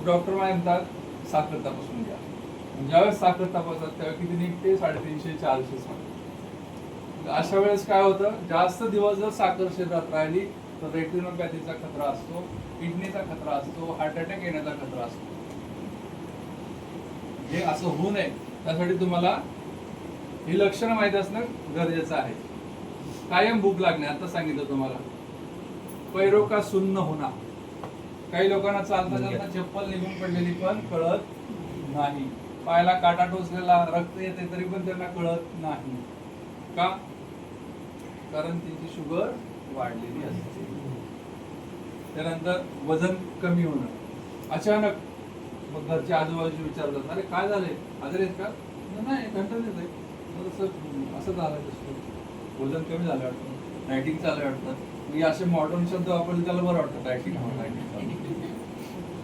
Doctor काय म्हणतात साखर तपासून घ्या. ज्यावेळेस साखर तपासतात त्यावेळेस किती निघते 350-400 साखर. अशा वेळेस काय होतं, जास्त दिवस जर साखर शरीरात राहिली तर रेटिनोपॅथीचा खतरा असतो, किडनीचा खतरा असतो, हार्ट अटॅक येण्याचा खतरा असतो. हे असं होऊ नये त्यासाठी तुम्हाला ही लक्षणं माहिती असणं गरजेचं आहे. कायम भूक लागणे, आता सांगितलं तुम्हाला. पैरो का सुन्न होणार, काही लोकांना चालता चालता चप्पल निघून पडलेली पण कळत नाही. पायाला काटा टोचलेला, रक्त येते तरी पण त्यांना कळत नाही. का? कारण त्यांची शुगर वाढलेली असते. त्यानंतर वजन कमी होणं अचानक. मग घरच्या आजूबाजूचे विचारतात, अरे काय झालंय, आजारी आहेत का? नाही, घंटा येत आहे. असं झालं, वजन कमी झालं वाटतं, डायटिंग चालू वाटतं. असे मॉडर्न शब्द वापरले त्याला बरं वाटतं, डायटिंग.